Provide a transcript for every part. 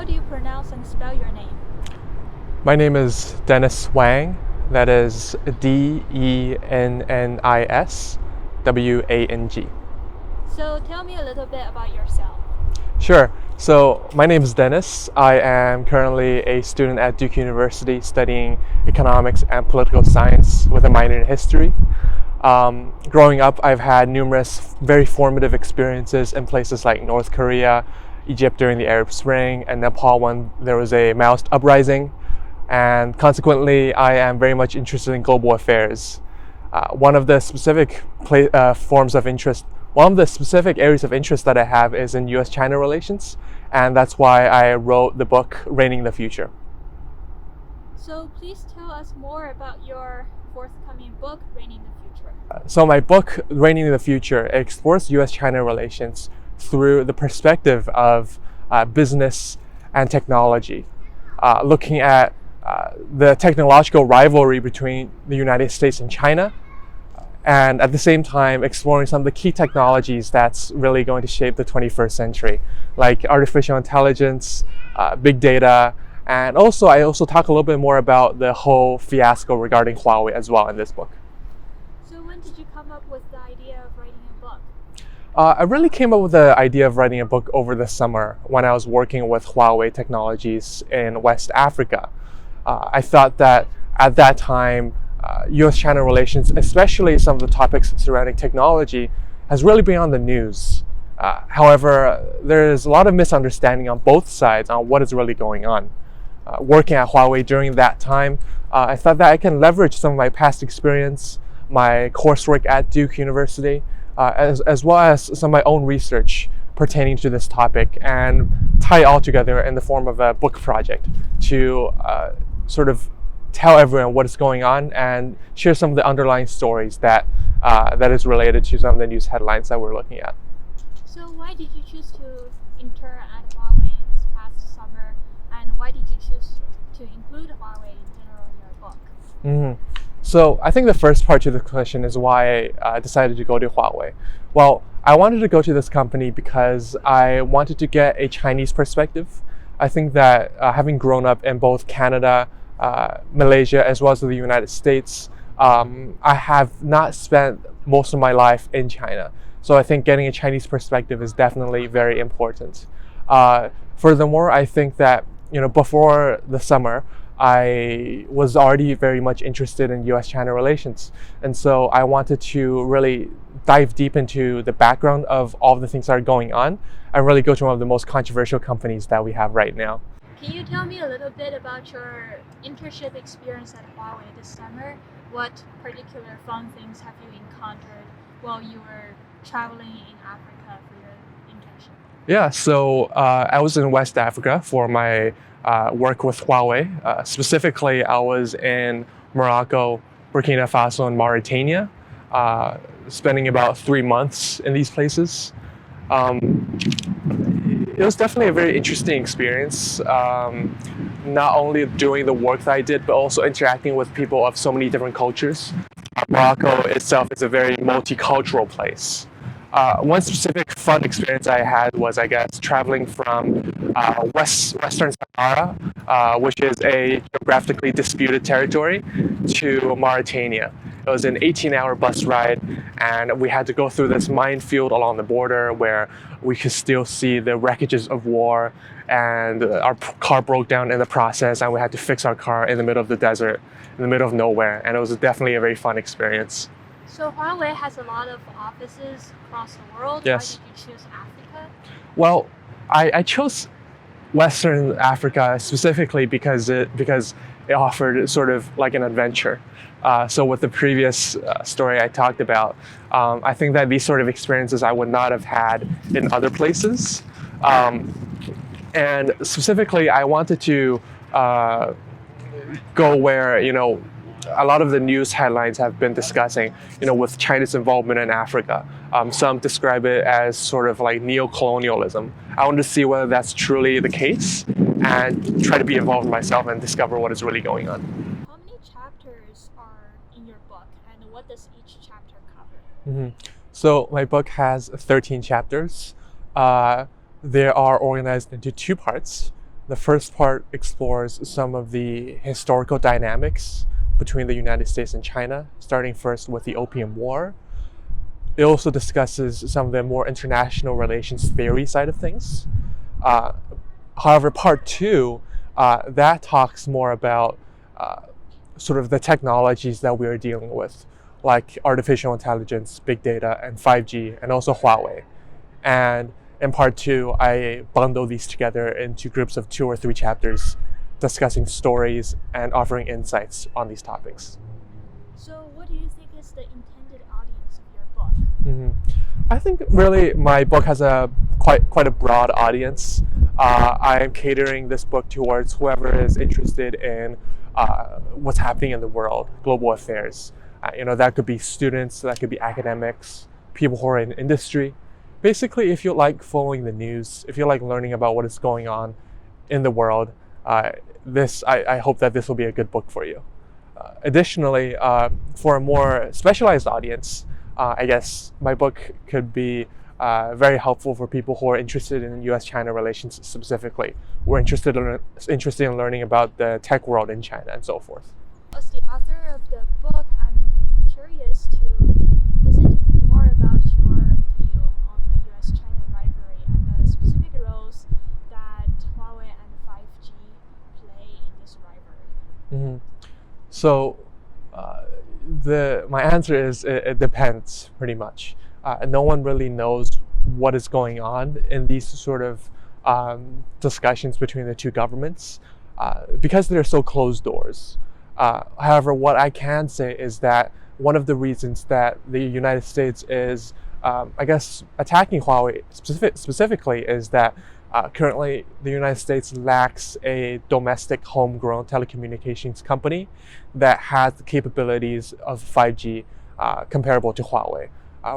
how do you pronounce and spell your name? My name is Dennis Wang. That is DENNIS So tell me a little bit about yourself. Sure. So my name is Dennis. I am currently a student at Duke University studying economics and political science with a minor in history. Growing up, I've had numerous very formative experiences in places like North Korea, Egypt during the Arab Spring, and Nepal when there was a Maoist uprising. And consequently, I am very much interested in global affairs. One of the specific areas of interest that I have is in US-China relations, and that's why I wrote the book Reigning the Future. So please tell us more about your forthcoming book, Reigning the Future. So my book, Reigning the Future, explores US-China relations through the perspective of business and technology, looking at the technological rivalry between the United States and China, and at the same time exploring some of the key technologies that's really going to shape the 21st century, like artificial intelligence, big data, and I also talk a little bit more about the whole fiasco regarding Huawei as well in this book. So when did you come up with the idea of writing a book? I really came up with the idea of writing a book over the summer when I was working with Huawei Technologies in West Africa. I thought that at that time, US-China relations, especially some of the topics surrounding technology, has really been on the news. However, there is a lot of misunderstanding on both sides on what is really going on. Working at Huawei during that time, I thought that I can leverage some of my past experience, my coursework at Duke University, as well as some of my own research pertaining to this topic, and tie it all together in the form of a book project to sort of tell everyone what is going on and share some of the underlying stories that is related to some of the news headlines that we're looking at. So why did you choose to intern at Huawei this past summer, and why did you choose to include Huawei in general in your book? So I think the first part to the question is why I decided to go to Huawei. Well, I wanted to go to this company because I wanted to get a Chinese perspective. I think that having grown up in both Canada, Malaysia, as well as the United States, I have not spent most of my life in China. So I think getting a Chinese perspective is definitely very important. Furthermore, I think that before the summer, I was already very much interested in US-China relations. And so I wanted to really dive deep into the background of all the things that are going on and really go to one of the most controversial companies that we have right now. Can you tell me a little bit about your internship experience at Huawei this summer? What particular fun things have you encountered while you were traveling in Africa for your internship? Yeah, so I was in West Africa for my work with Huawei. Specifically, I was in Morocco, Burkina Faso, and Mauritania, spending about 3 months in these places. It was definitely a very interesting experience, not only doing the work that I did, but also interacting with people of so many different cultures. Morocco itself is a very multicultural place. One specific fun experience I had was, traveling from Western Sahara, which is a geographically disputed territory, to Mauritania. It was an 18-hour bus ride, and we had to go through this minefield along the border where we could still see the wreckages of war, and our car broke down in the process, and we had to fix our car in the middle of the desert, in the middle of nowhere, and it was definitely a very fun experience. So Huawei has a lot of offices across the world. Yes. Why did you choose Africa? Well, I chose Western Africa specifically because it offered sort of like an adventure. So with the previous story I talked about, I think that these sort of experiences I would not have had in other places. And specifically, I wanted to go where, a lot of the news headlines have been discussing, with China's involvement in Africa. Some describe it as sort of like neo-colonialism. I wanted to see whether that's truly the case and try to be involved myself and discover what is really going on. How many chapters are in your book, and what does each chapter cover? So my book has 13 chapters. They are organized into 2 parts. The first part explores some of the historical dynamics between the United States and China, starting first with the Opium War. It also discusses some of the more international relations theory side of things. Uh, However, part two, that talks more about sort of the technologies that we are dealing with, like artificial intelligence, big data, and 5G, and also Huawei. And in part two, I bundle these together into groups of 2 or 3 chapters, discussing stories and offering insights on these topics. So, what do you think is the intended audience of your book? I think really my book has a quite a broad audience. I am catering this book towards whoever is interested in what's happening in the world, global affairs. That could be students, that could be academics, people who are in industry. Basically, if you like following the news, if you like learning about what is going on in the world, I hope that this will be a good book for you. Additionally, for a more specialized audience, I guess my book could be very helpful for people who are interested in U.S.-China relations specifically, who are interested in learning about the tech world in China and so forth. As the author of the book, I'm curious to listen to more about your view on the US-China rivalry and the specific roles that Huawei and 5G play in this rivalry. So my answer is it depends pretty much. No one really knows what is going on in these sort of discussions between the two governments because they're so closed doors. However, what I can say is that one of the reasons that the United States is, I guess, attacking Huawei specifically is that currently the United States lacks a domestic homegrown telecommunications company that has the capabilities of 5G comparable to Huawei.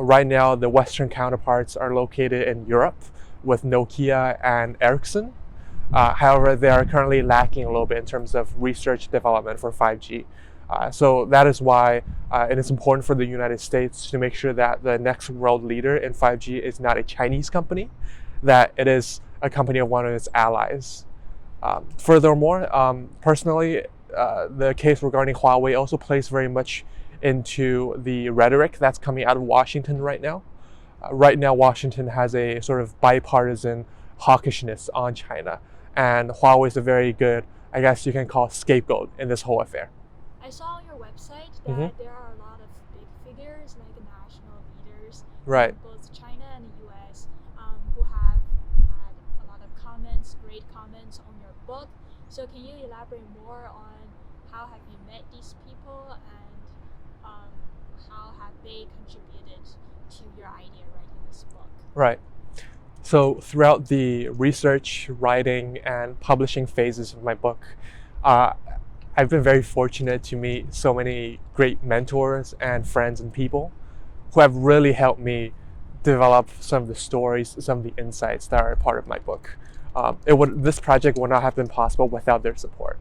Right now, the Western counterparts are located in Europe with Nokia and Ericsson. However, they are currently lacking a little bit in terms of research development for 5G. So that is why it is important for the United States to make sure that the next world leader in 5G is not a Chinese company, that it is a company of one of its allies. Furthermore, personally, the case regarding Huawei also plays very much into the rhetoric that's coming out of Washington right now. Right now, Washington has a sort of bipartisan hawkishness on China, and Huawei is a very good, I guess you can call, scapegoat in this whole affair. I saw on your website that there are a lot of big figures, like national leaders, Right. in both China and the US, who have had a lot of comments, great comments on your book. So can you elaborate more on how have you met these people and how have they contributed to your idea writing this book? Right. So throughout the research, writing, and publishing phases of my book, I've been very fortunate to meet so many great mentors and friends and people who have really helped me develop some of the stories, some of the insights that are a part of my book. This project would not have been possible without their support.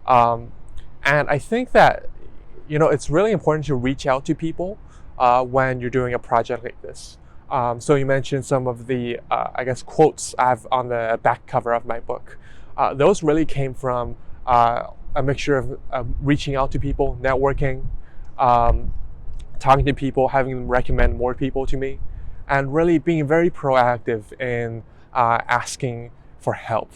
And I think that it's really important to reach out to people when you're doing a project like this. So you mentioned some of the, I guess, quotes I have on the back cover of my book. Those really came from a mixture of reaching out to people, networking, talking to people, having them recommend more people to me, and really being very proactive in asking for help.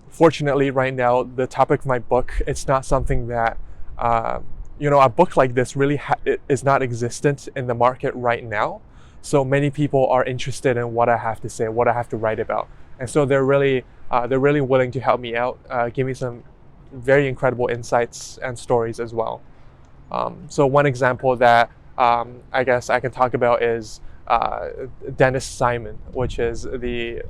Fortunately, right now, the topic of my book, it's not something that, a book like this really is not existent in the market right now. So many people are interested in what I have to say, what I have to write about. And so they're really willing to help me out, give me some very incredible insights and stories as well. So one example that I guess I can talk about is Dennis Simon, which is the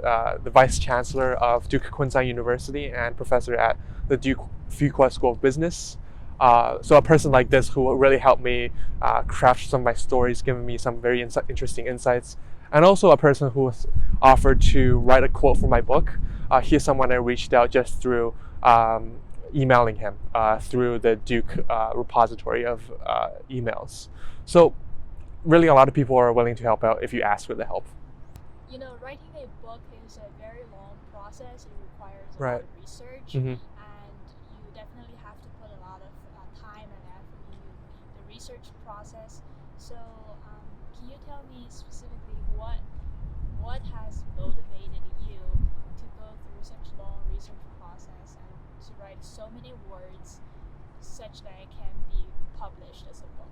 Vice Chancellor of Duke Kunshan University and professor at the Duke Fuqua School of Business. So a person like this who really helped me craft some of my stories, giving me some very interesting insights, and also a person who was offered to write a quote for my book. He's someone I reached out just through emailing him through the Duke repository of emails. So really a lot of people are willing to help out if you ask for the help. Writing a book is a very long process. It requires there's a Right. lot of research, Mhm. and you definitely have to put a lot of time and effort into the research process. So, can you tell me specifically what has motivated you to go through such long research process and to write so many words such that it can be published as a book?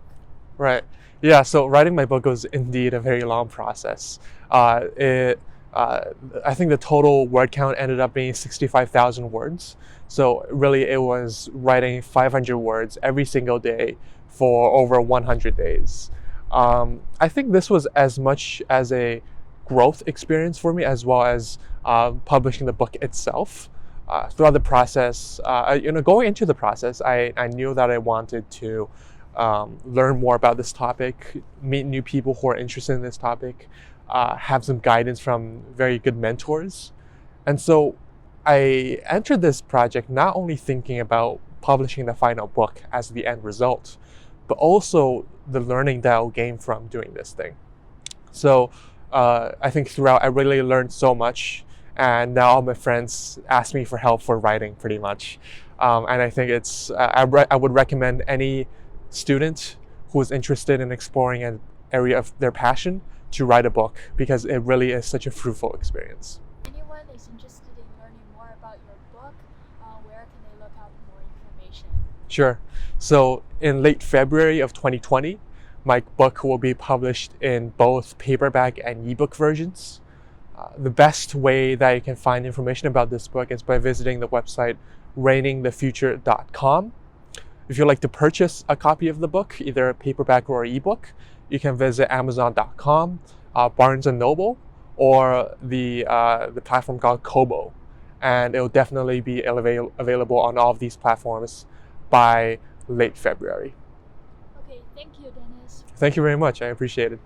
Right. Yeah. So writing my book was indeed a very long process. It. I think the total word count ended up being 65,000 words. So really, it was writing 500 words every single day for over 100 days. I think this was as much as a growth experience for me as well as publishing the book itself. Throughout the process, going into the process, I knew that I wanted to learn more about this topic, meet new people who are interested in this topic, have some guidance from very good mentors. And so I entered this project not only thinking about publishing the final book as the end result, but also the learning that I'll gain from doing this thing. So I think throughout I really learned so much, and now all my friends ask me for help for writing pretty much. And I think I would recommend any student who is interested in exploring an area of their passion to write a book because it really is such a fruitful experience. Anyone is interested in learning more about your book, where can they look up more information? Sure. So in late February of 2020, my book will be published in both paperback and ebook versions. The best way that you can find information about this book is by visiting the website rainingthefuture.com. If you'd like to purchase a copy of the book, either a paperback or ebook, you can visit amazon.com, Barnes & Noble, or the platform called Kobo. And it will definitely be available on all of these platforms by late February. Okay, thank you, Dennis. Thank you very much. I appreciate it.